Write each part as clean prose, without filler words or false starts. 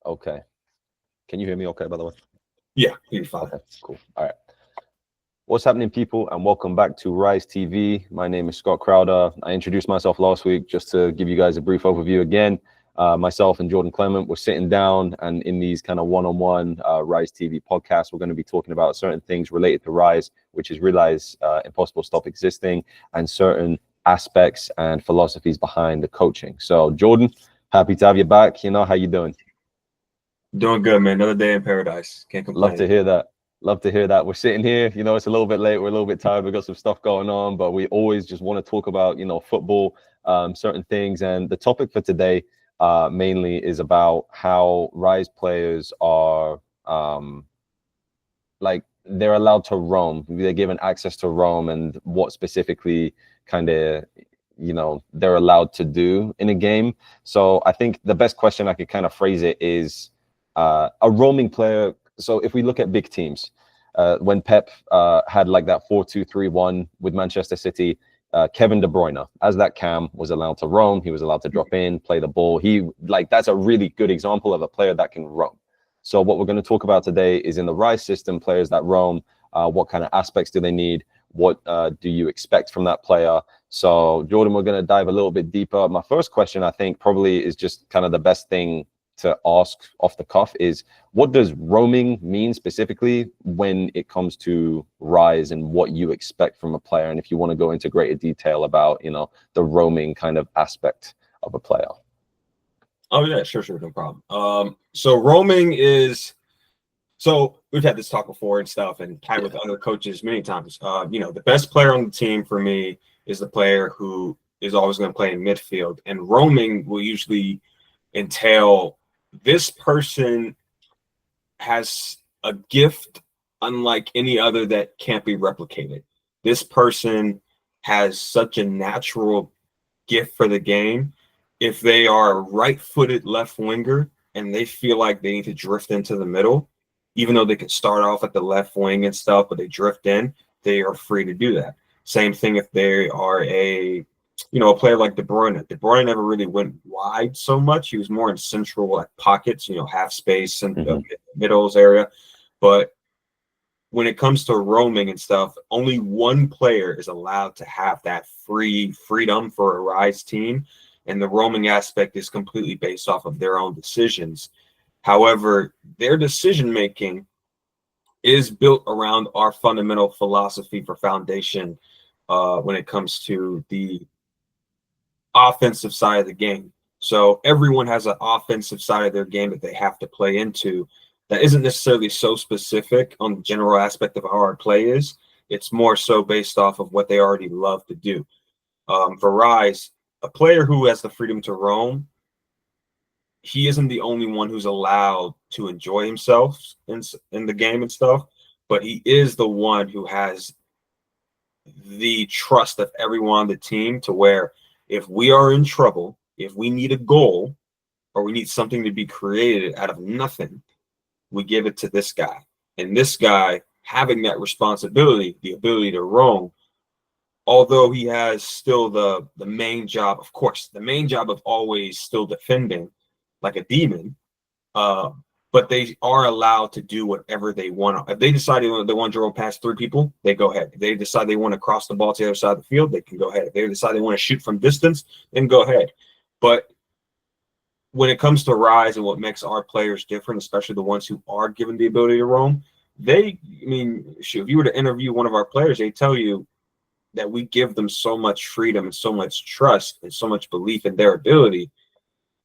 Okay. Can you hear me okay, by the way? Yeah, you're fine. Okay, cool. All right. What's happening, people, and welcome back to Rise TV. My name is Scott Crowder. I introduced myself last week just to give you guys a brief overview again. Myself and Jordan Clement, we're sitting down, and in these kind of one-on-one Rise TV podcasts, we're going to be talking about certain things related to Rise, which is realize Impossible Stop Existing, and certain aspects and philosophies behind the coaching. So, Jordan, happy to have you back. How you doing? Doing good, man. Another day in paradise. Can't complain. Love to hear that. Love to hear that. We're sitting here, it's a little bit late. We're a little bit tired. We've got some stuff going on, but we always just want to talk about, football, certain things. And the topic for today mainly is about how Rise players are they're allowed to roam. They're given access to roam, and what specifically kind of, they're allowed to do in a game. So I think the best question I could kind of phrase it is a roaming player. So if we look at big teams, when Pep had like that 4-2-3-1 with Manchester City, Kevin De Bruyne, as that cam, was allowed to roam. He was allowed to drop in, play the ball. That's a really good example of a player that can roam. So what we're going to talk about today is in the Rise system, players that roam, what kind of aspects do they need? What do you expect from that player? So Jordan, we're going to dive a little bit deeper. My first question, I think, probably is just kind of the best thing to ask off the cuff is, what does roaming mean specifically when it comes to Rise, and what you expect from a player? And if you want to go into greater detail about, the roaming kind of aspect of a player. Oh yeah, sure, no problem. So roaming is, so we've had this talk before and stuff, and had with other coaches many times. The best player on the team for me is the player who is always going to play in midfield, and roaming will usually entail this person has a gift unlike any other that can't be replicated. This person has such a natural gift for the game. If they are a right-footed left winger and they feel like they need to drift into the middle, even though they can start off at the left wing and stuff, but they drift in, they are free to do that. Same thing if they are a player like De Bruyne. De Bruyne never really went wide so much. He was more in central pockets, half space and the middles area. But when it comes to roaming and stuff, only one player is allowed to have that freedom for a Rise team. And the roaming aspect is completely based off of their own decisions. However, their decision-making is built around our fundamental philosophy for foundation when it comes to the offensive side of the game. So everyone has an offensive side of their game that they have to play into that isn't necessarily so specific on the general aspect of how our play is. It's more so based off of what they already love to do. For Rise, a player who has the freedom to roam, he isn't the only one who's allowed to enjoy himself in the game and stuff, but he is the one who has the trust of everyone on the team to where if we are in trouble, if we need a goal or we need something to be created out of nothing, we give it to this guy. And this guy, having that responsibility, the ability to roam, although he has still the main job, of course, the main job of always still defending like a demon, but they are allowed to do whatever they want. If they decide they want to draw past three people, they go ahead. If they decide they want to cross the ball to the other side of the field, they can go ahead. If they decide they want to shoot from distance, then go ahead. But when it comes to Rise and what makes our players different, especially the ones who are given the ability to roam, if you were to interview one of our players, they tell you that we give them so much freedom and so much trust and so much belief in their ability.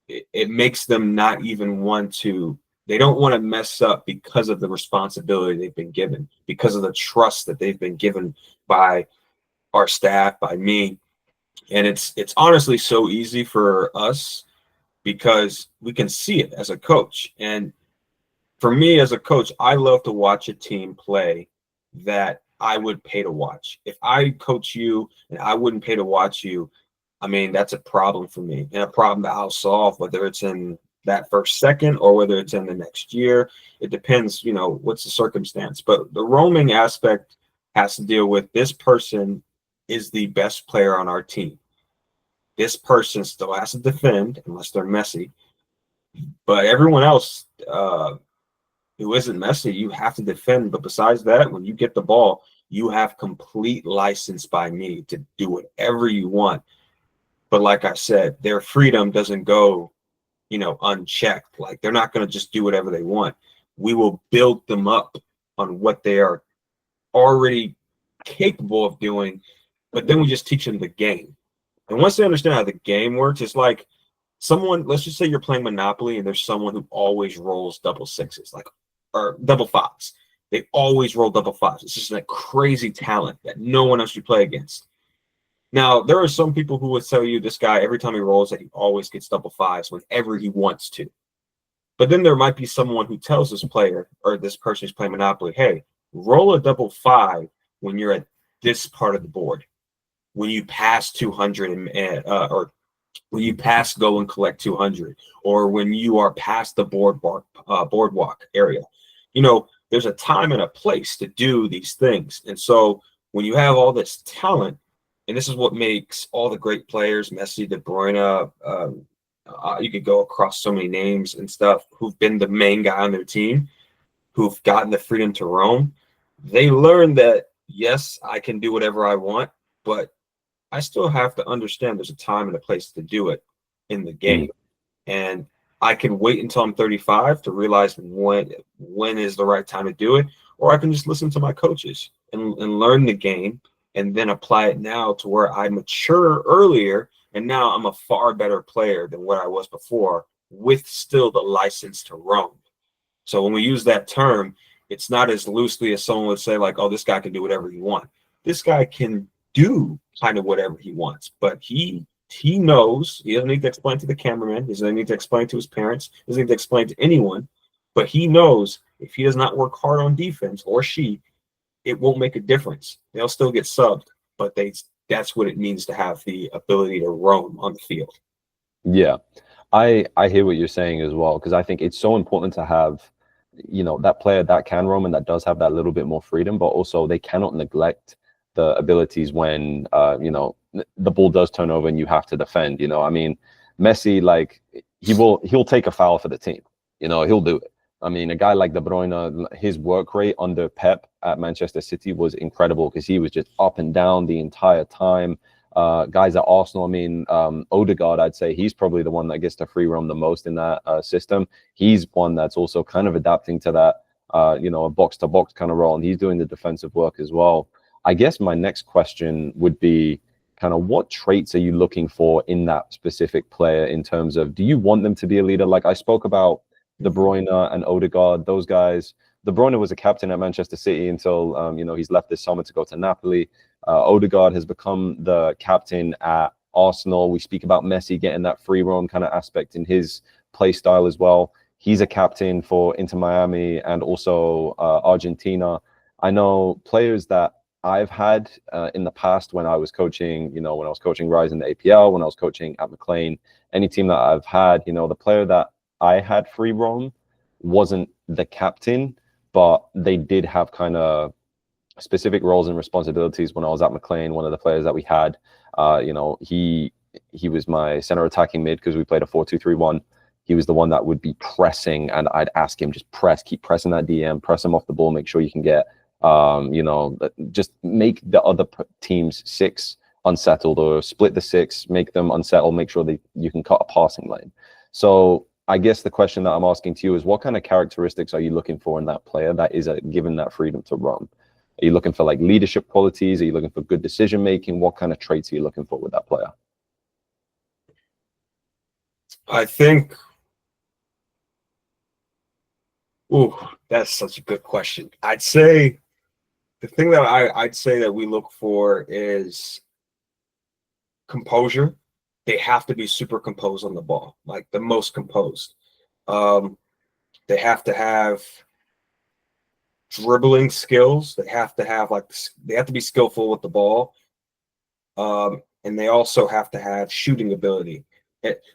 It makes them not even want to. They don't want to mess up because of the responsibility they've been given, because of the trust that they've been given by our staff, by me. And it's honestly so easy for us because we can see it as a coach. And for me as a coach, I love to watch a team play that I would pay to watch. If I coach you and I wouldn't pay to watch you, that's a problem for me, and a problem that I'll solve, whether it's in that first second or whether it's in the next year. It depends, what's the circumstance. But the roaming aspect has to deal with this person is the best player on our team. This person still has to defend unless they're messy. But everyone else who isn't Messi, you have to defend. But besides that, when you get the ball, you have complete license by me to do whatever you want. But like I said, their freedom doesn't go, unchecked. Like they're not going to just do whatever they want. We will build them up on what they are already capable of doing, but then we just teach them the game. And once they understand how the game works, it's like someone, let's just say you're playing Monopoly and there's someone who always rolls double sixes, like, or double fives. They always roll double fives. It's just a crazy talent that no one else should play against. Now, there are some people who would tell you this guy, every time he rolls, that he always gets double fives whenever he wants to. But then there might be someone who tells this player or this person who's playing Monopoly, hey, roll a double five when you're at this part of the board. When you pass 200 or when you pass go and collect 200, or when you are past the boardwalk area. There's a time and a place to do these things. And so when you have all this talent, and this is what makes all the great players, Messi, De Bruyne, you could go across so many names and stuff, who've been the main guy on their team, who've gotten the freedom to roam. They learn that, yes, I can do whatever I want, but I still have to understand there's a time and a place to do it in the game. And I can wait until I'm 35 to realize when is the right time to do it, or I can just listen to my coaches and learn the game and then apply it now to where I mature earlier. And now I'm a far better player than what I was before, with still the license to roam. So when we use that term, it's not as loosely as someone would say, like, oh, this guy can do whatever he wants. This guy can do kind of whatever he wants, but he knows he doesn't need to explain to the cameraman, he doesn't need to explain to his parents, he doesn't need to explain to anyone, but he knows if he does not work hard on defense, or she, it won't make a difference. They'll still get subbed, but that's what it means to have the ability to roam on the field. Yeah, I hear what you're saying as well, because I think it's so important to have, that player that can roam and that does have that little bit more freedom, but also they cannot neglect the abilities when the ball does turn over and you have to defend. I mean, Messi, like, he'll take a foul for the team. He'll do it. I mean, a guy like De Bruyne, his work rate under Pep at Manchester City was incredible, because he was just up and down the entire time. Guys at Arsenal, I mean, Odegaard, I'd say he's probably the one that gets to free roam the most in that system. He's one that's also kind of adapting to that, a box-to-box kind of role, and he's doing the defensive work as well. I guess my next question would be kind of, what traits are you looking for in that specific player, in terms of, do you want them to be a leader? Like I spoke about De Bruyne and Odegaard, those guys. De Bruyne was a captain at Manchester City until, he's left this summer to go to Napoli. Odegaard has become the captain at Arsenal. We speak about Messi getting that free roam kind of aspect in his play style as well. He's a captain for Inter Miami and also Argentina. I know players that I've had in the past when I was coaching, when I was coaching Rise in the APL, when I was coaching at McLean, any team that I've had, the player that I had free roam wasn't the captain, but they did have kind of specific roles and responsibilities. When I was at McLean, one of the players that we had, he was my center attacking mid, because we played a 4-2-3-1. He was the one that would be pressing, and I'd ask him, just keep pressing that DM, press him off the ball, make sure you can get, just make the other team's six unsettled, or split the six, make them unsettled, make sure that you can cut a passing lane. So I guess the question that I'm asking to you is, what kind of characteristics are you looking for in that player that is given that freedom to roam? Are you looking for like leadership qualities? Are you looking for good decision making? What kind of traits are you looking for with that player? I think, that's such a good question. I'd say the thing that I'd say that we look for is composure. They have to be super composed on the ball, like the most composed. They have to have dribbling skills. They have to be skillful with the ball. And they also have to have shooting ability.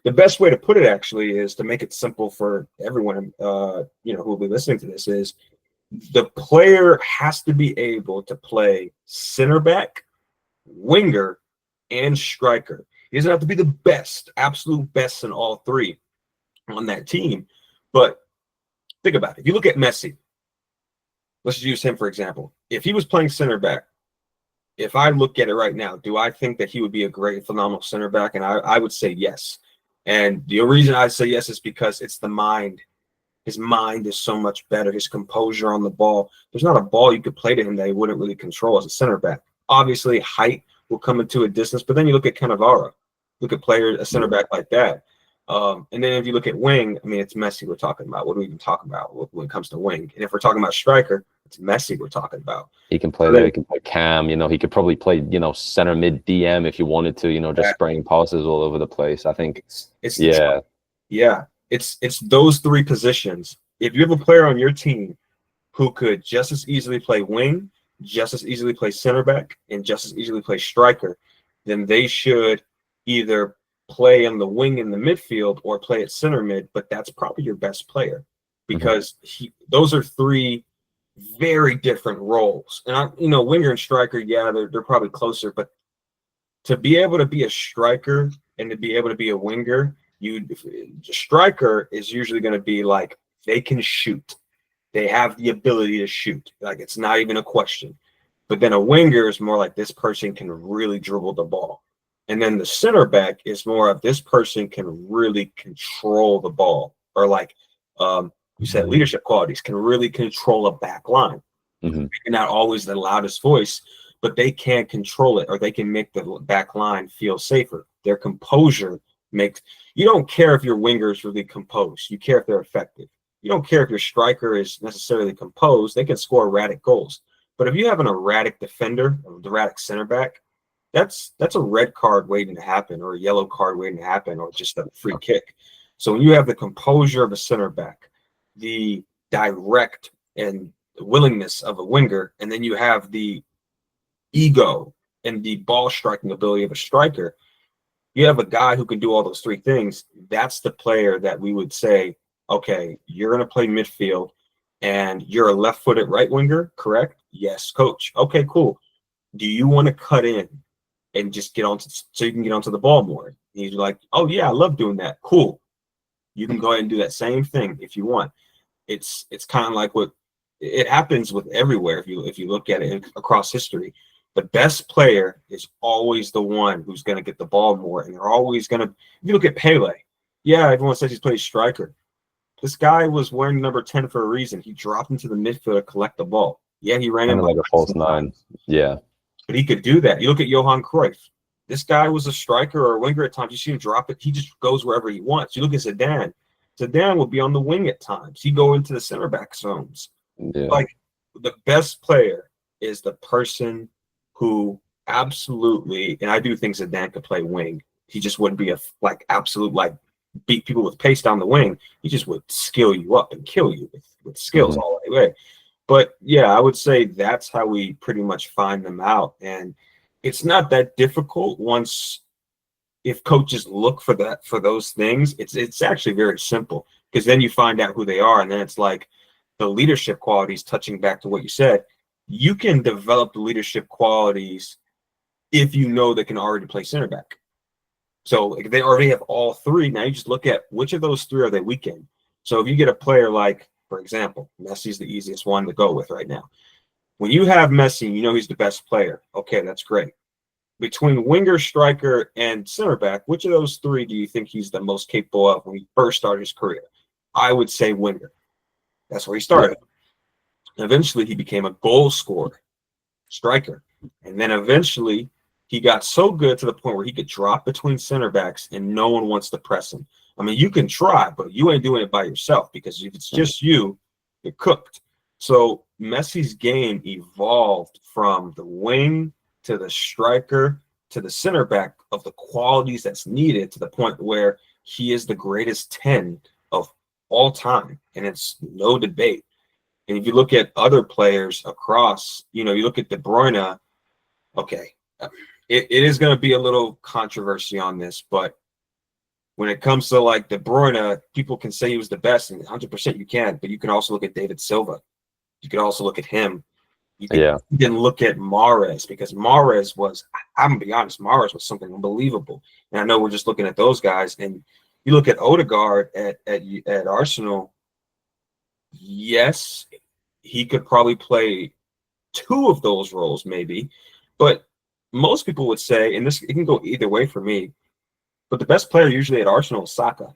The best way to put it, actually, is to make it simple for everyone, who will be listening to this, is the player has to be able to play center back, winger, and striker. He doesn't have to be the best, absolute best in all three, on that team. But think about it. If you look at Messi, let's use him for example. If he was playing center back, if I look at it right now, do I think that he would be a great, phenomenal center back? And I would say yes. And the reason I say yes is because it's the mind. His mind is so much better. His composure on the ball. There's not a ball you could play to him that he wouldn't really control as a center back. Obviously, height will come into a distance, but then you look at Cannavaro. Look at a center back like that. And then if you look at wing, I mean, it's Messi we're talking about. What do we even talk about when it comes to wing? And if we're talking about striker, it's Messi we're talking about. He can play there. He can play cam. He could probably play, center mid DM if you wanted to. Just spraying passes all over the place. I think it's those three positions. If you have a player on your team who could just as easily play wing, just as easily play center back, and just as easily play striker, then they should either play on the wing in the midfield or play at center mid, but that's probably your best player because those are three very different roles. And winger and striker, they're probably closer, but to be able to be a striker and to be able to be a winger, striker is usually going to be like they can shoot. They have the ability to shoot. Like it's not even a question. But then a winger is more like this person can really dribble the ball. And then the center back is more of this person can really control the ball, or like you said, leadership qualities, can really control a back line. They're not always the loudest voice, but they can control it, or they can make the back line feel safer. Their composure makes you don't care if your winger is really composed. You care if they're effective. You don't care if your striker is necessarily composed. They can score erratic goals. But if you have an erratic defender, an erratic center back, that's a red card waiting to happen, or a yellow card waiting to happen, or just a free kick. So when you have the composure of a center back, the direct and the willingness of a winger, and then you have the ego and the ball striking ability of a striker, you have a guy who can do all those three things. That's the player that we would say, okay, you're going to play midfield and you're a left-footed right winger, correct? Yes, coach. Okay, cool. Do you want to cut in and just get on so you can get onto the ball more? And he's like, oh yeah, I love doing that. Cool. You can go ahead and do that same thing if you want. It's kind of like what it happens with everywhere. If you look at it across history, the best player is always the one who's going to get the ball more, and they're always going to. If you look at Pele, yeah, everyone says he's played striker. This guy was wearing number 10 for a reason. He dropped into the midfield to collect the ball. Yeah, he ran in like a false nine. Yeah. But he could do that. You look at Johan Cruyff. This guy was a striker or a winger at times. You see him drop it. He just goes wherever he wants. You look at Zidane. Zidane will be on the wing at times. He'd go into the center back zones. Yeah. Like the best player is the person who absolutely, and I do think Zidane could play wing. He just wouldn't be absolute beat people with pace down the wing. He just would skill you up and kill you with skills all the way. But yeah, I would say that's how we pretty much find them out. And it's not that difficult if coaches look for those things. It's actually very simple, because then you find out who they are. And then it's like the leadership qualities, touching back to what you said, you can develop the leadership qualities if you know they can already play center back. So if they already have all three, now you just look at which of those three are they weak in. So if you get a player like, for example, Messi's the easiest one to go with right now. When you have Messi, you know he's the best player. Okay, that's great. Between winger, striker, and center back, which of those three do you think he's the most capable of when he first started his career? I would say winger. That's where he started. Eventually, he became a goal scorer, striker. And then eventually, he got so good to the point where he could drop between center backs and no one wants to press him. I mean, you can try, but you ain't doing it by yourself, because if it's just you, you're cooked. So Messi's game evolved from the wing to the striker to the center back of the qualities that's needed, to the point where he is the greatest 10 of all time. And it's no debate. And if you look at other players across, you look at De Bruyne, okay, it is going to be a little controversy on this, but when it comes to like De Bruyne, people can say he was the best, and 100% you can, but you can also look at David Silva. You could also look at him. You can look at Mahrez, because Mahrez was, I'm going to be honest, Mahrez was something unbelievable. And I know we're just looking at those guys, and You look at Odegaard at Arsenal. Yes, he could probably play two of those roles, maybe, but most people would say, and this it can go either way for me, but the best player usually at Arsenal is Saka.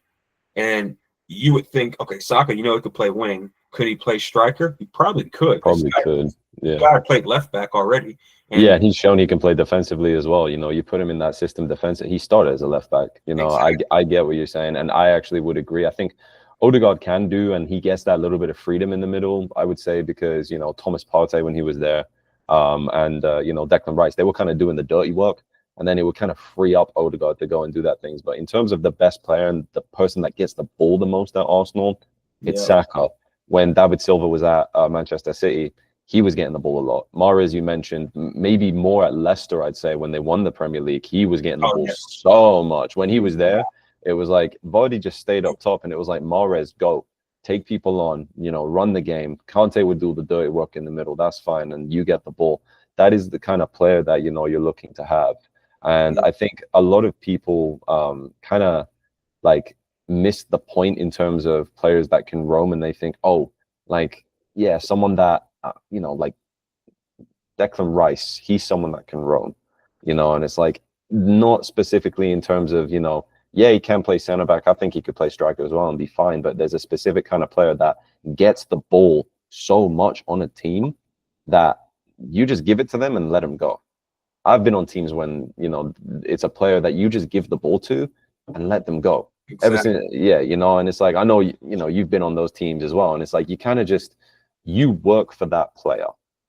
And you would think, okay, Saka, he could play wing. Could he play striker? He probably could. Probably could. Yeah. The guy played left back already. And yeah, he's shown he can play defensively as well. You put him in that system defensive. He started as a left back. Exactly. I get what you're saying, and I actually would agree. I think Odegaard can do, and he gets that little bit of freedom in the middle, I would say, because Thomas Partey when he was there, and Declan Rice, they were kind of doing the dirty work, and then it would kind of free up Odegaard to go and do that things. But in terms of the best player and the person that gets the ball the most at Arsenal, it's Saka. When David Silva was at Manchester City, he was getting the ball a lot. Mahrez, you mentioned, maybe more at Leicester, I'd say, when they won the Premier League, he was getting the ball so much. When he was there, it was like Vardy just stayed up top, and it was like, Mahrez, go, take people on, run the game. Kante would do the dirty work in the middle. That's fine, and you get the ball. That is the kind of player that, you're looking to have. And I think a lot of people kind of like miss the point in terms of players that can roam, and they think, someone that, like Declan Rice, he's someone that can roam, and it's like not specifically in terms of, he can play center back. I think he could play striker as well and be fine. But there's a specific kind of player that gets the ball so much on a team that you just give it to them and let them go. I've been on teams when, it's a player that you just give the ball to and let them go. Exactly. And it's like, I know, you've been on those teams as well. And it's like, you kind of just, you work for that player.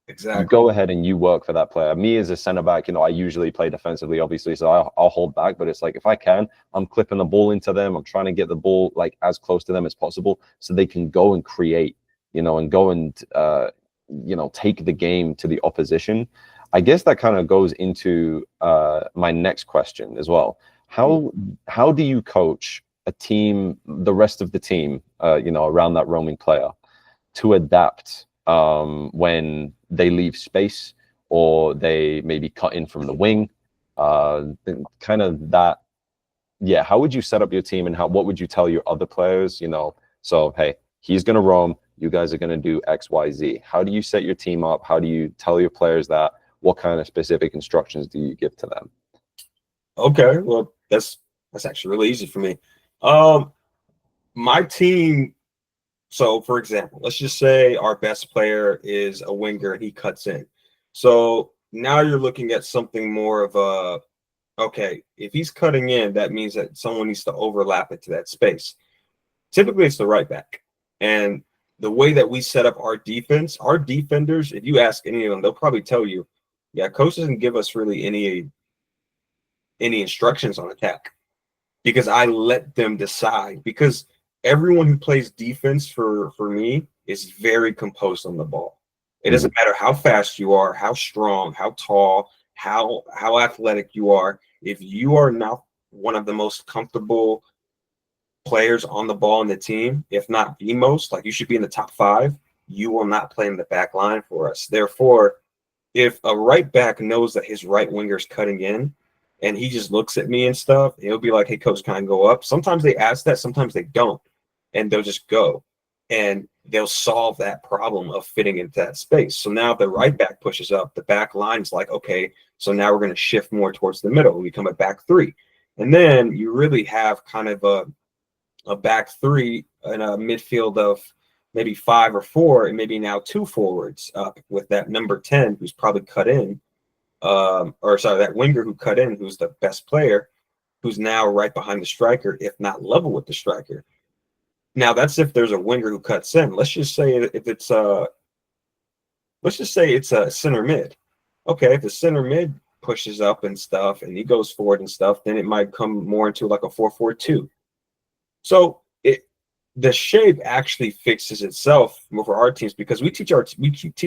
Exactly. You go ahead and you work for that player. Me as a center back, I usually play defensively, obviously, so I'll hold back. But it's like, if I can, I'm clipping the ball into them. I'm trying to get the ball like as close to them as possible, so they can go and create, and go and take the game to the opposition. I guess that kind of goes into my next question as well. How do you coach a team, the rest of the team, around that roaming player, to adapt when they leave space or they maybe cut in from the wing? Kind of that. Yeah. How would you set up your team, and what would you tell your other players? So hey, he's gonna roam. You guys are gonna do X, Y, Z. How do you set your team up? How do you tell your players that? What kind of specific instructions do you give to them? Okay, well, that's actually really easy for me. My team. So, for example, let's just say our best player is a winger and he cuts in. So now you're looking at something more of okay, if he's cutting in, that means that someone needs to overlap it to that space. Typically, it's the right back. And the way that we set up our defense, our defenders, if you ask any of them, they'll probably tell you, yeah, coach doesn't give us really any instructions on attack, because I let them decide. Because everyone who plays defense for me is very composed on the ball. It doesn't matter how fast you are, how strong, how tall, how athletic you are. If you are not one of the most comfortable players on the ball in the team, if not the most, like you should be in the top 5, you will not play in the back line for us. Therefore, if a right back knows that his right winger is cutting in and he just looks at me and stuff, he'll be like, hey, coach, can I go up? Sometimes they ask that, sometimes they don't. And they'll just go, and they'll solve that problem of fitting into that space. So now if the right back pushes up, the back line's like, okay, so now we're going to shift more towards the middle. We become a back 3. And then you really have kind of a back 3 and a midfield of maybe 5 or 4, and maybe now 2 forwards with that number 10 who's probably cut in, that winger who cut in, who's the best player, who's now right behind the striker, if not level with the striker. Now that's if there's a winger who cuts in. Let's just say it's a center mid. Okay, if the center mid pushes up and stuff and he goes forward and stuff, then it might come more into like a 4-4-2. So the shape actually fixes itself for our teams, because we teach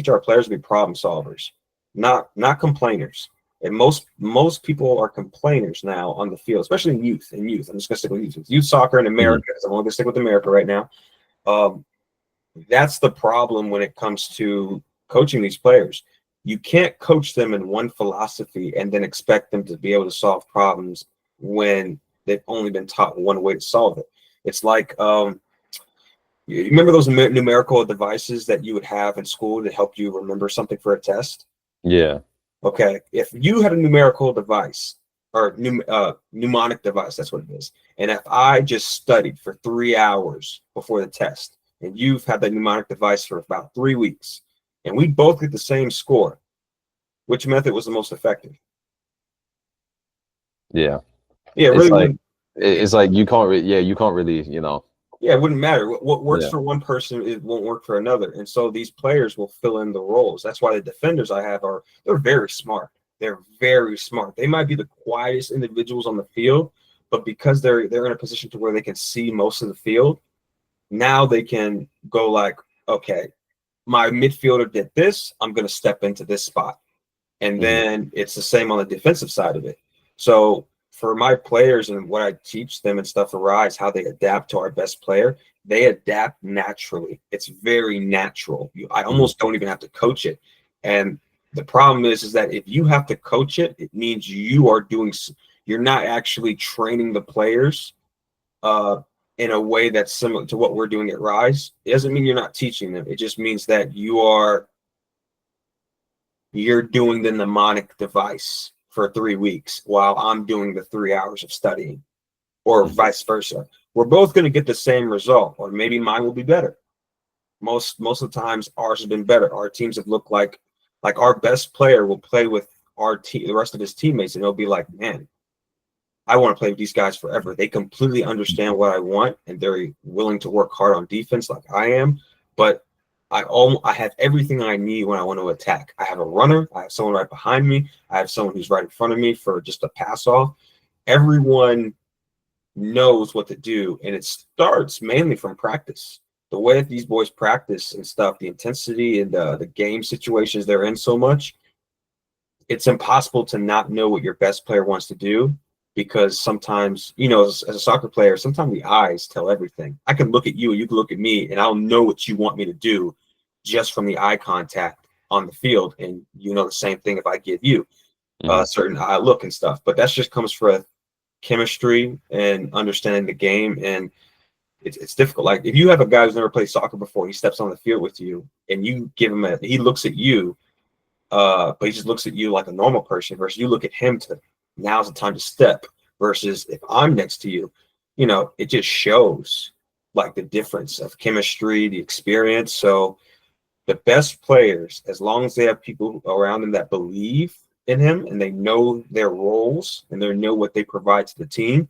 our players to be problem solvers, not complainers. And most people are complainers now on the field, especially in youth. I'm just gonna stick with youth soccer in America. I'm only gonna stick with America right now. That's the problem when it comes to coaching these players. You can't coach them in one philosophy and then expect them to be able to solve problems when they've only been taught one way to solve it. It's like, you remember those numerical devices that you would have in school to help you remember something for a test? Yeah. Okay, if you had a numerical device or mnemonic device, that's what it is. And if I just studied for 3 hours before the test, and you've had that mnemonic device for about 3 weeks, and we both get the same score, which method was the most effective? Yeah. Yeah, It's really like wouldn't. it's like you can't you can't really, Yeah, it wouldn't matter. What works yeah. for one person, it won't work for another. And so these players will fill in the roles. That's why the defenders I have they're very smart. They're very smart. They might be the quietest individuals on the field, but because they're in a position to where they can see most of the field, now they can go like, okay, my midfielder did this, I'm going to step into this spot. And then it's the same on the defensive side of it. So for my players and what I teach them and stuff arise, how they adapt to our best player, they adapt naturally. It's very natural. I almost don't even have to coach it. And the problem is that if you have to coach it, it means you're not actually training the players in a way that's similar to what we're doing at Rise. It doesn't mean you're not teaching them. It just means that you're doing the mnemonic device for 3 weeks while I'm doing the 3 hours of studying, or vice versa. We're both going to get the same result, or maybe mine will be better. Most of the times ours has been better. Our teams have looked like our best player will play with the rest of his teammates, and they'll be like, man, I want to play with these guys forever. They completely understand what I want, and they're willing to work hard on defense like I am. But I have everything I need when I want to attack. I have a runner. I have someone right behind me. I have someone who's right in front of me for just a pass off. Everyone knows what to do, and it starts mainly from practice. The way that these boys practice and stuff, the intensity and the game situations they're in so much, it's impossible to not know what your best player wants to do, because sometimes, as a soccer player, sometimes the eyes tell everything. I can look at you and you can look at me, and I'll know what you want me to do just from the eye contact on the field. And the same thing if I give you a certain eye look and stuff. But that just comes from chemistry and understanding the game. And it's difficult. Like if you have a guy who's never played soccer before, he steps on the field with you, and you give him he looks at you, but he just looks at you like a normal person, versus you look at him to, now's the time to step, versus if I'm next to you, it just shows like the difference of chemistry, the experience. So the best players, as long as they have people around them that believe in him and they know their roles and they know what they provide to the team,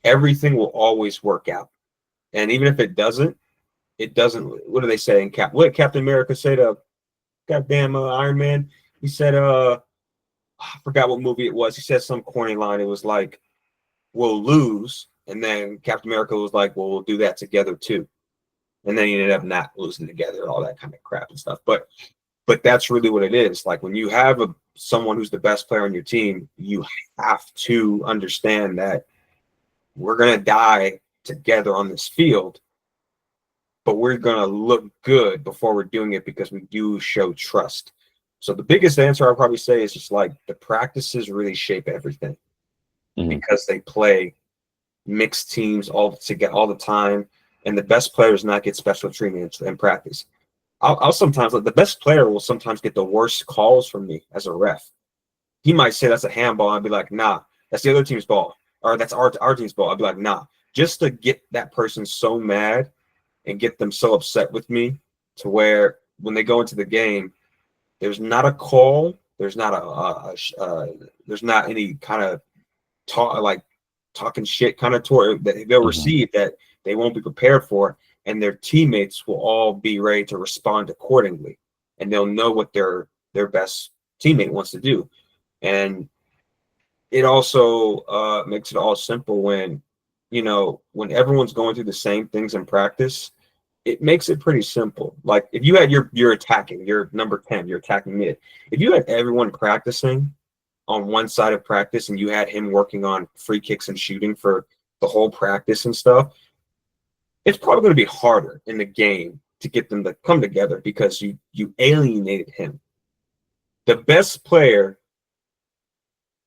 everything will always work out. And even if it doesn't, what do they say in what Captain America say to goddamn Iron Man? He said, I forgot what movie it was. He said some corny line. It was like, we'll lose. And then Captain America was like, well, we'll do that together too. And then he ended up not losing together, all that kind of crap and stuff. But that's really what it is. Like when you have someone who's the best player on your team, you have to understand that we're going to die together on this field, but we're going to look good before we're doing it, because we do show trust. So the biggest answer I'll probably say is just like the practices really shape everything, because they play mixed teams all the time, and the best players not get special treatment in practice. I'll sometimes, like, the best player will sometimes get the worst calls from me as a ref. He might say that's a handball, I'd be like, nah, that's the other team's ball, or that's our team's ball. I'd be like, nah, just to get that person so mad and get them so upset with me to where when they go into the game, there's not a call, there's not there's not any kind of talking shit kind of tour that they'll receive that they won't be prepared for, and their teammates will all be ready to respond accordingly, and they'll know what their best teammate wants to do. And it also makes it all simple when everyone's going through the same things in practice. It makes it pretty simple. Like if you had you're attacking, you're number 10, you're attacking mid. If you had everyone practicing on one side of practice and you had him working on free kicks and shooting for the whole practice and stuff, it's probably going to be harder in the game to get them to come together, because you alienated him. The best player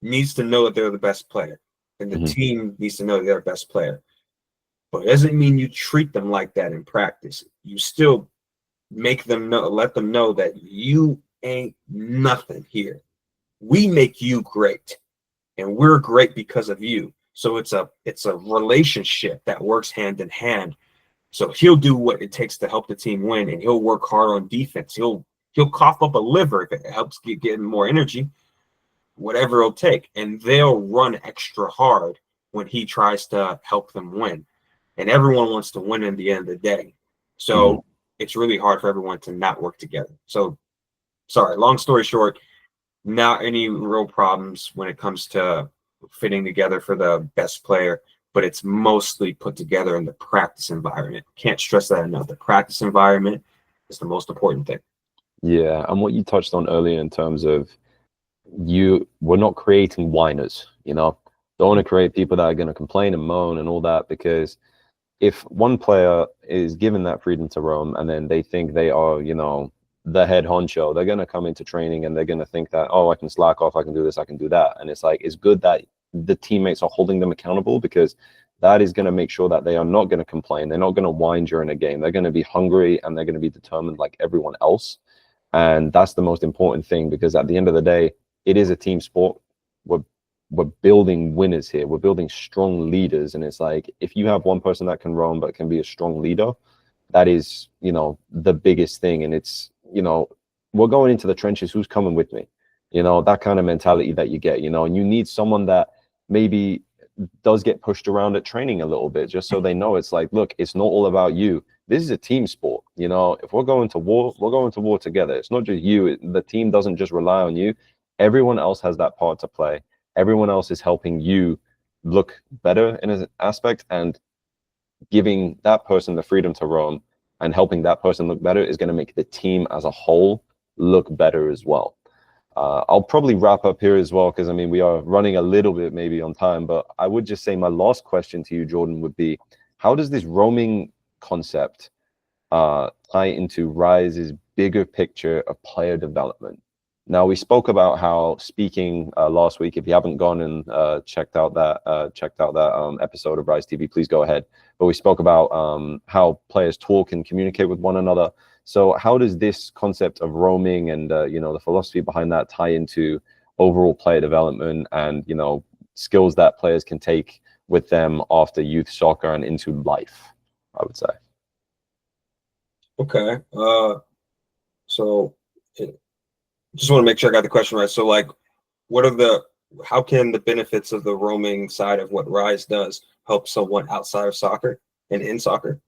needs to know that they're the best player. and the team needs to know they're their best player. But it doesn't mean you treat them like that in practice. You still make them know, let them know that you ain't nothing here. We make you great, and we're great because of you. So it's a relationship that works hand in hand. So he'll do what it takes to help the team win, and he'll work hard on defense. He'll cough up a liver if it helps get him more energy, whatever it'll take. And they'll run extra hard when he tries to help them win. And everyone wants to win in the end of the day. So it's really hard for everyone to not work together. So, sorry, long story short, not any real problems when it comes to fitting together for the best player, but it's mostly put together in the practice environment. Can't stress that enough. The practice environment is the most important thing. Yeah, and what you touched on earlier in terms of we're not creating whiners, don't want to create people that are going to complain and moan and all that, because if one player is given that freedom to roam and then they think they are, the head honcho, they're going to come into training and they're going to think that, oh, I can slack off, I can do this, I can do that. And it's like, it's good that the teammates are holding them accountable, because that is going to make sure that they are not going to complain. They're not going to whine during a game. They're going to be hungry and they're going to be determined like everyone else. And that's the most important thing, because at the end of the day, it is a team sport. We're building winners here. We're building strong leaders. And it's like, if you have one person that can roam but can be a strong leader, that is, the biggest thing. And it's, we're going into the trenches. Who's coming with me? That kind of mentality that you get, and you need someone that maybe does get pushed around at training a little bit, just so they know it's like, look, it's not all about you. This is a team sport. If we're going to war, we're going to war together. It's not just you. The team doesn't just rely on you. Everyone else has that part to play. Everyone else is helping you look better in an aspect, and giving that person the freedom to roam and helping that person look better is going to make the team as a whole look better as well. I'll probably wrap up here as well, because we are running a little bit maybe on time, but I would just say my last question to you, Jordan, would be, how does this roaming concept tie into Rise's bigger picture of player development? Now, we spoke about how speaking last week. If you haven't gone and checked out that episode of Rise TV, please go ahead. But we spoke about how players talk and communicate with one another. So how does this concept of roaming and the philosophy behind that tie into overall player development and skills that players can take with them after youth soccer and into life, I would say? Okay. So just want to make sure I got the question right. So, like, how can the benefits of the roaming side of what Rise does help someone outside of soccer and in soccer?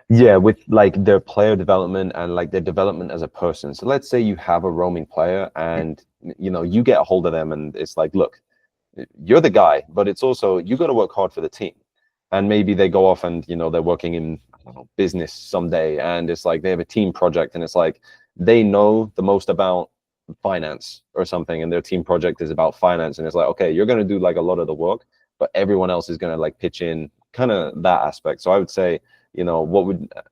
Yeah, with like their player development and like their development as a person. So let's say you have a roaming player and you get a hold of them, and it's like, look, you're the guy, but it's also, you got to work hard for the team. And maybe they go off and they're working in, I don't know, business someday, and it's like they have a team project, and it's like they know the most about finance or something, and their team project is about finance, and it's like, okay, you're going to do like a lot of the work, but everyone else is going to like pitch in kind of that aspect. So I would say,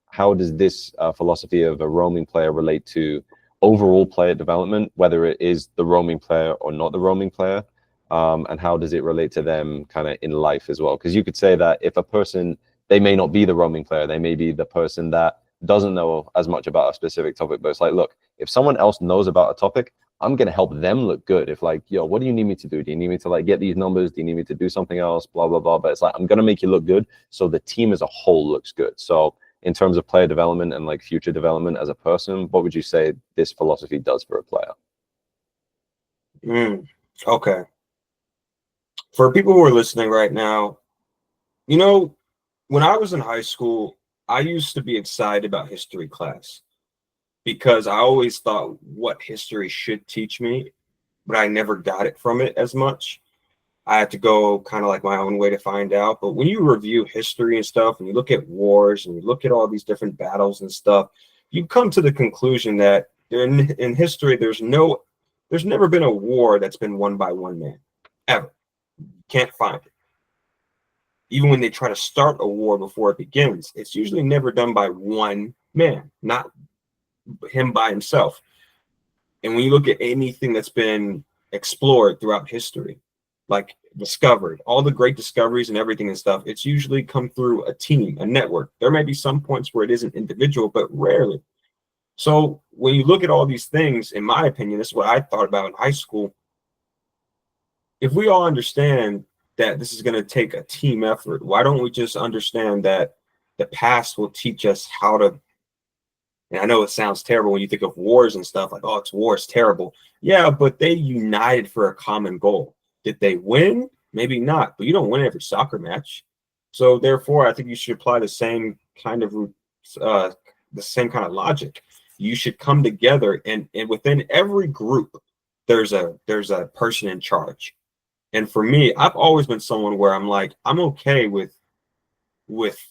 how does this philosophy of a roaming player relate to overall player development, whether it is the roaming player or not the roaming player, and how does it relate to them kind of in life as well? Because you could say that if a person, they may not be the roaming player, they may be the person that doesn't know as much about a specific topic, but it's like, look, if someone else knows about a topic, I'm going to help them look good. If like, yo, what do you need me to do? Do you need me to like get these numbers? Do you need me to do something else? Blah, blah, blah. But it's like, I'm going to make you look good so the team as a whole looks good. So in terms of player development and like future development as a person, what would you say this philosophy does for a player? Okay. For people who are listening right now, when I was in high school, I used to be excited about history class because I always thought what history should teach me, but I never got it from it as much. I had to go kind of like my own way to find out. But when you review history and stuff, and you look at wars and you look at all these different battles and stuff, you come to the conclusion that in history, there's never been a war that's been won by one man, ever. You can't find it. Even when they try to start a war before it begins, it's usually never done by one man, not him by himself. And when you look at anything that's been explored throughout history, like discovered, all the great discoveries and everything and stuff, it's usually come through a team, a network. There may be some points where it isn't individual, but rarely. So when you look at all these things, in my opinion, this is what I thought about in high school. If we all understand that this is going to take a team effort, why don't we just understand that the past will teach us how to, and I know it sounds terrible when you think of wars and stuff, like, oh, it's war, it's terrible. Yeah, but they united for a common goal. Did they win? Maybe not, but you don't win every soccer match. So therefore, I think you should apply the same kind of logic. You should come together, and within every group, there's a person in charge. And for me, I've always been someone where I'm like, I'm okay with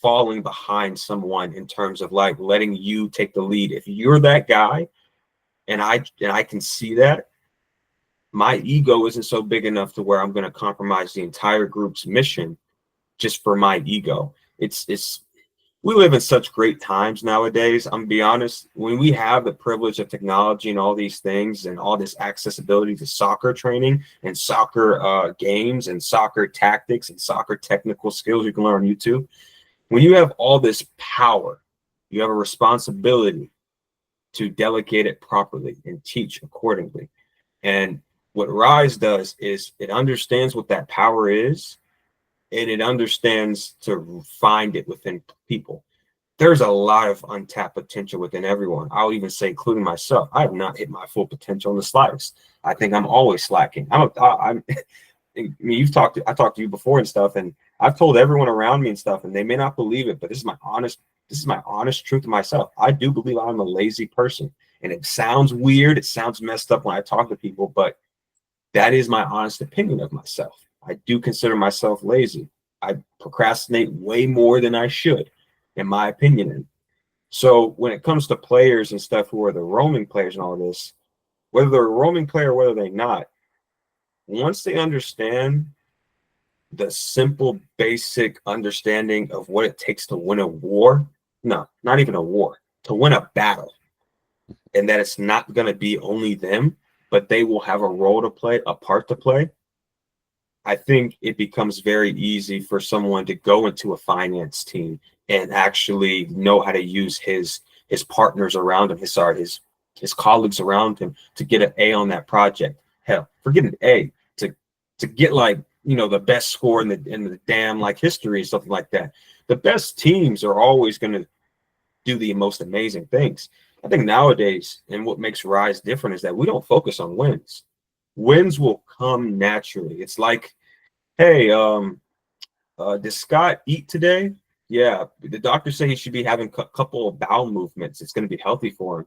falling behind someone in terms of like letting you take the lead. If you're that guy, and I can see that, my ego isn't so big enough to where I'm going to compromise the entire group's mission just for my ego. It's we live in such great times nowadays. I'm gonna be honest, when we have the privilege of technology and all these things and all this accessibility to soccer training and soccer games and soccer tactics and soccer technical skills you can learn on YouTube, when you have all this power, you have a responsibility to delegate it properly and teach accordingly. And what Rise does is it understands what that power is, and it understands to find it within people. There's a lot of untapped potential within everyone. I'll even say, including myself, I have not hit my full potential in the slightest. I think I'm always slacking. I mean, I talked to you before and stuff, and I've told everyone around me and stuff, and they may not believe it, but this is my honest truth to myself. I do believe I'm a lazy person, and it sounds weird. It sounds messed up when I talk to people, but that is my honest opinion of myself. I do consider myself lazy. I procrastinate way more than I should, in my opinion. So when it comes to players and stuff who are the roaming players and all of this, whether they're a roaming player or whether they're not, once they understand the simple, basic understanding of what it takes to win a war, no, not even a war, to win a battle, and that it's not going to be only them, but they will have a role to play, a part to play, I think it becomes very easy for someone to go into a finance team and actually know how to use his partners around him, his colleagues around him to get an A on that project. Hell, forget an A, to get like, you know, the best score in the damn like history, something like that. The best teams are always going to do the most amazing things. I think nowadays, and what makes Rise different is that we don't focus on wins. Wins will come naturally. It's like, hey, did Scott eat today? Yeah, the doctor said he should be having a couple of bowel movements. It's going to be healthy for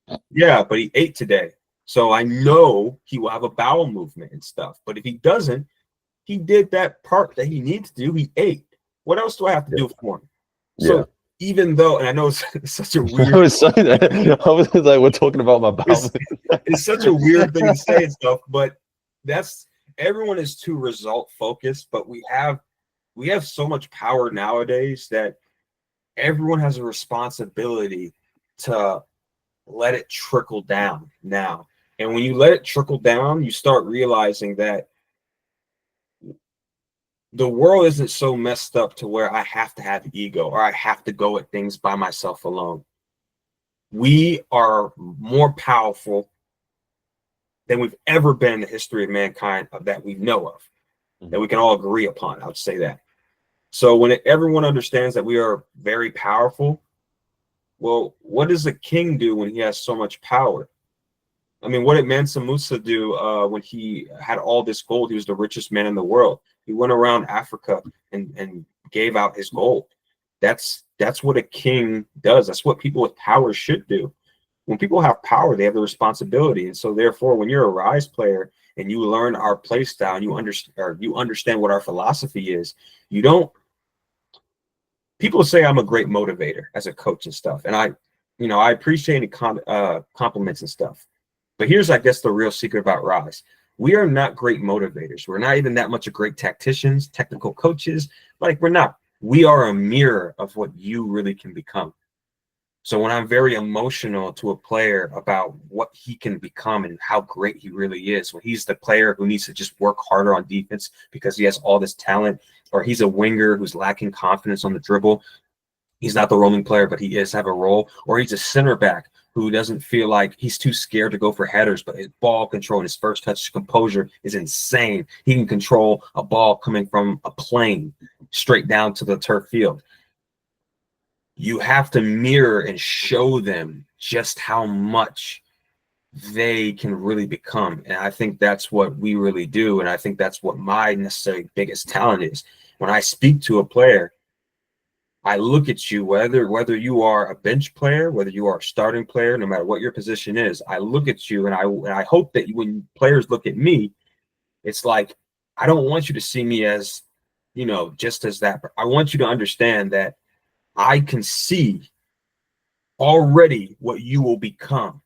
him. Yeah, but he ate today. So I know he will have a bowel movement and stuff. But if he doesn't, he did that part that he needs to do. He ate. What else do I have to do for him? So even though, and I know it's such a weird. I was like, we're talking about my bowel. It's such a weird thing to say and stuff, but everyone is too result focused. But we have so much power nowadays that everyone has a responsibility to let it trickle down now. And when you let it trickle down, you start realizing that the world isn't so messed up to where I have to have ego or I have to go at things by myself alone. We are more powerful than we've ever been in the history of mankind that we know of, that we can all agree upon. I would say that. So when everyone understands that we are very powerful, well, what does a king do when he has so much power? I mean, what did Mansa Musa do when he had all this gold? He was the richest man in the world. He went around Africa and gave out his gold. That's what a king does. That's what people with power should do. When people have power, they have the responsibility. And so therefore, when you're a Rise player and you learn our play style and you understand what our philosophy is, you don't. People say I'm a great motivator as a coach and stuff. And I appreciate compliments and stuff. But here's, I guess, the real secret about Rise. We are not great motivators. We're not even that much of great tacticians, technical coaches. Like, we're not. We are a mirror of what you really can become. So when I'm very emotional to a player about what he can become and how great he really is, when he's the player who needs to just work harder on defense because he has all this talent, or he's a winger who's lacking confidence on the dribble, he's not the rolling player, but he is have a role, or he's a center back who doesn't feel like he's too scared to go for headers, but his ball control and his first touch composure is insane. He can control a ball coming from a plane straight down to the turf field. You have to mirror and show them just how much they can really become. And I think that's what we really do. And I think that's what my necessarily biggest talent is. When I speak to a player, I look at you, whether you are a bench player, whether you are a starting player, no matter what your position is, I look at you and I hope that when players look at me, it's like, I don't want you to see me as, just as that. I want you to understand that I can see already what you will become.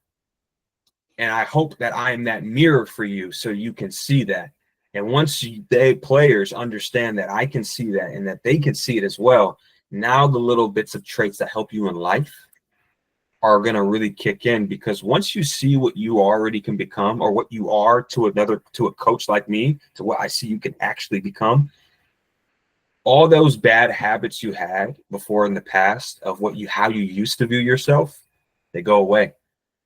And I hope that I am that mirror for you so you can see that. And once players understand that I can see that and that they can see it as well, now the little bits of traits that help you in life are going to really kick in, because once you see what you already can become, or what you are to a coach like me, to what I see you can actually become, all those bad habits you had before in the past of how you used to view yourself, they go away,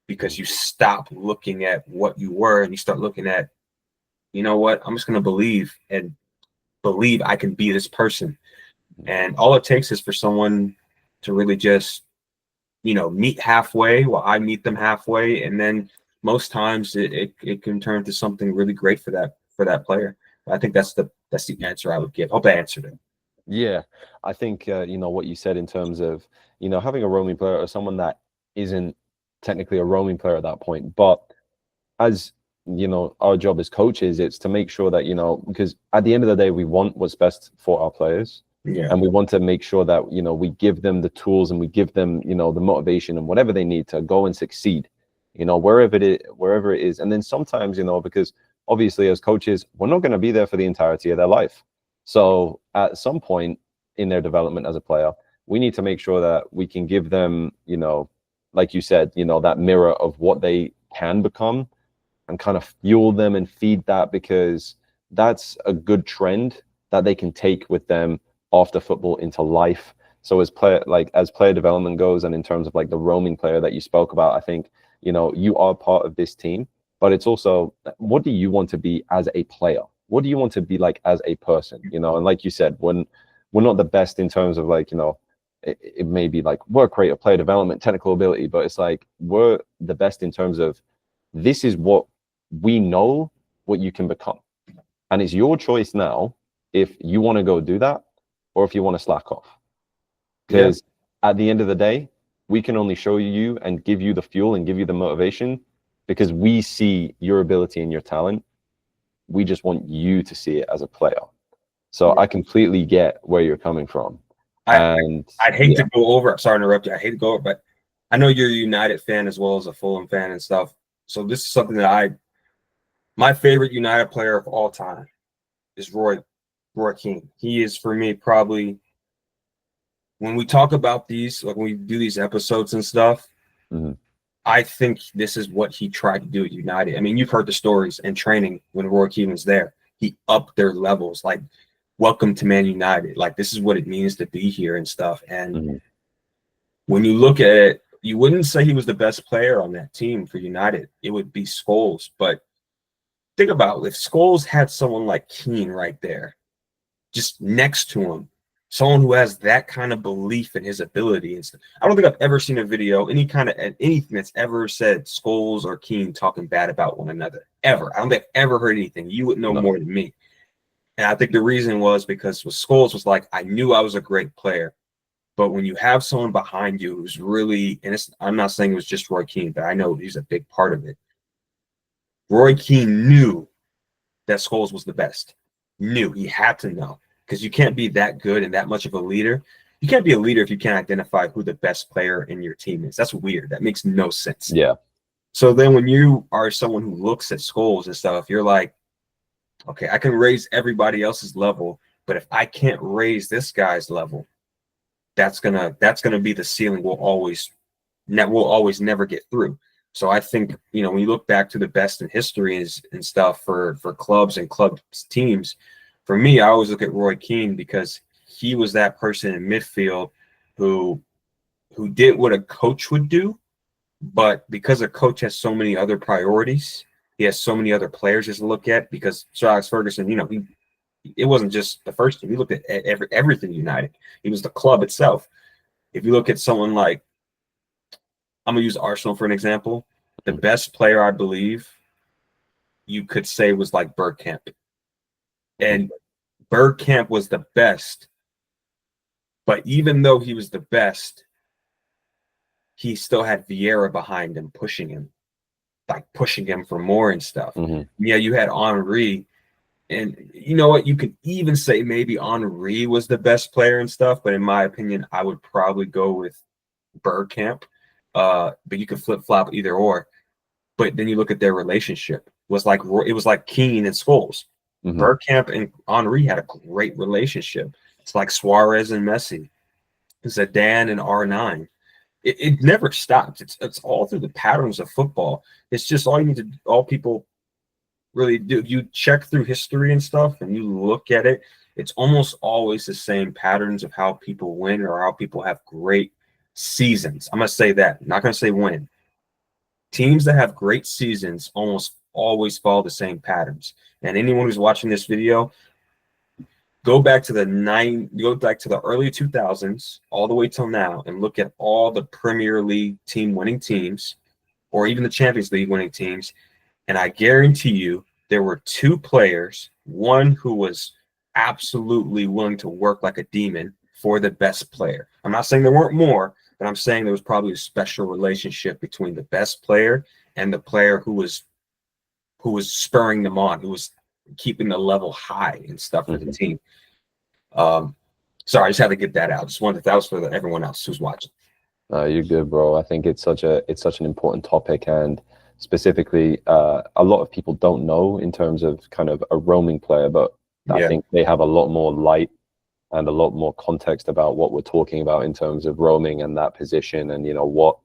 because you stop looking at what you were and you start looking at, you know what, I'm just going to believe I can be this person. And all it takes is for someone to really just, meet halfway while I meet them halfway. And then most times it can turn to something really great for that player. I think that's the answer I would give. Hope I answered it. Yeah, I think what you said in terms of having a roaming player or someone that isn't technically a roaming player at that point, but as our job as coaches, it's to make sure that because at the end of the day, we want what's best for our players, and we want to make sure that we give them the tools and we give them the motivation and whatever they need to go and succeed, wherever it is. And then sometimes because obviously as coaches, we're not going to be there for the entirety of their life. So at some point in their development as a player, we need to make sure that we can give them, like you said, that mirror of what they can become, and kind of fuel them and feed that, because that's a good trend that they can take with them after football into life. So as player development goes, and in terms of like the roaming player that you spoke about, I think, you are part of this team, but it's also, what do you want to be as a player? What do you want to be like as a person? And like you said, when we're not the best in terms of like, it may be like work rate or player development, technical ability, but it's like we're the best in terms of, this is what we know what you can become. And it's your choice now if you want to go do that or if you want to slack off. Because at the end of the day, we can only show you and give you the fuel and give you the motivation because we see your ability and your talent. We just want you to see it as a player. So I completely get where you're coming from. I'd hate to go over. Sorry to interrupt you. I hate to go over, but I know you're a United fan as well as a Fulham fan and stuff. So this is something that my favorite United player of all time is Roy Keane. He is, for me, probably, when we talk about these, like when we do these episodes and stuff, I think this is what he tried to do at United. I mean, you've heard the stories in training when Roy Keane was there. He upped their levels, like, welcome to Man United. Like, this is what it means to be here and stuff. And when you look at it, you wouldn't say he was the best player on that team for United. It would be Scholes. But think about it. If Scholes had someone like Keane right there, just next to him, someone who has that kind of belief in his ability and stuff. I don't think I've ever seen a video, anything that's ever said Scholes or Keane talking bad about one another. Ever. I don't think I've ever heard anything. You would know more than me. And I think the reason was because Scholes was like, I knew I was a great player. But when you have someone behind you who's really, and I'm not saying it was just Roy Keane, but I know he's a big part of it. Roy Keane knew that Scholes was the best. Knew. He had to know. Because you can't be that good and that much of a leader. You can't be a leader if you can't identify who the best player in your team is. That's weird. That makes no sense. Yeah. So then when you are someone who looks at Scholes and stuff, you're like, okay, I can raise everybody else's level, but if I can't raise this guy's level, that's gonna be the ceiling we'll always will always never get through. So I think, you know, when you look back to the best in history and stuff for clubs and club teams, for me, I always look at Roy Keane because he was that person in midfield who did what a coach would do, but because a coach has so many other priorities, he has so many other players to look at. Because Sir Alex Ferguson, you know, it wasn't just the first team. He looked at everything United. He was the club itself. If you look at someone like, I'm gonna use Arsenal for an example. The best player, I believe, you could say was like Bergkamp, and Bergkamp was the best. But even though he was the best, he still had Vieira behind him, pushing him for more and stuff. Yeah, you had Henry, and you know what? You could even say maybe Henry was the best player and stuff, but in my opinion, I would probably go with Bergkamp. But you could flip flop either or. But then you look at their relationship. It was like Keane and Scholes. Bergkamp and Henry had a great relationship. It's like Suarez and Messi, Zidane and R9. It never stops. It's all through the patterns of football. It's just all people really do. You check through history and stuff and you look at it, it's almost always the same patterns of how people win or how people have great seasons. I'm going to say that. I'm not going to say win. Teams that have great seasons almost always follow the same patterns. And anyone who's watching this video, go back to the early 2000s all the way till now and look at all the Premier League team winning teams or even the Champions League winning teams. And I guarantee you there were two players, one who was absolutely willing to work like a demon for the best player. I'm not saying there weren't more, but I'm saying there was probably a special relationship between the best player and the player who was spurring them on, who was keeping the level high and stuff for the team. Sorry, I just had to get that out. Just wanted that was for everyone else who's watching. You're good, bro. I think it's such an important topic, and specifically, a lot of people don't know in terms of kind of a roaming player, but I think they have a lot more light and a lot more context about what we're talking about in terms of roaming and that position, and what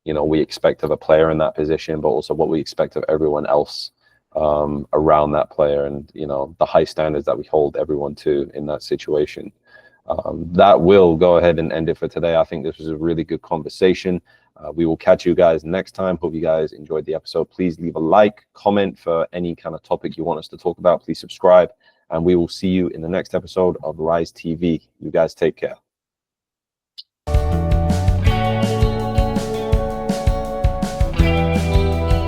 we expect of a player in that position, but also what we expect of everyone else around that player, and the high standards that we hold everyone to in that situation. That will go ahead and end it for today. I think this was a really good conversation. We will catch you guys next time. Hope you guys enjoyed the episode. Please leave a like, comment for any kind of topic you want us to talk about. Please subscribe, and we will see you in the next episode of Rise TV. You guys take care.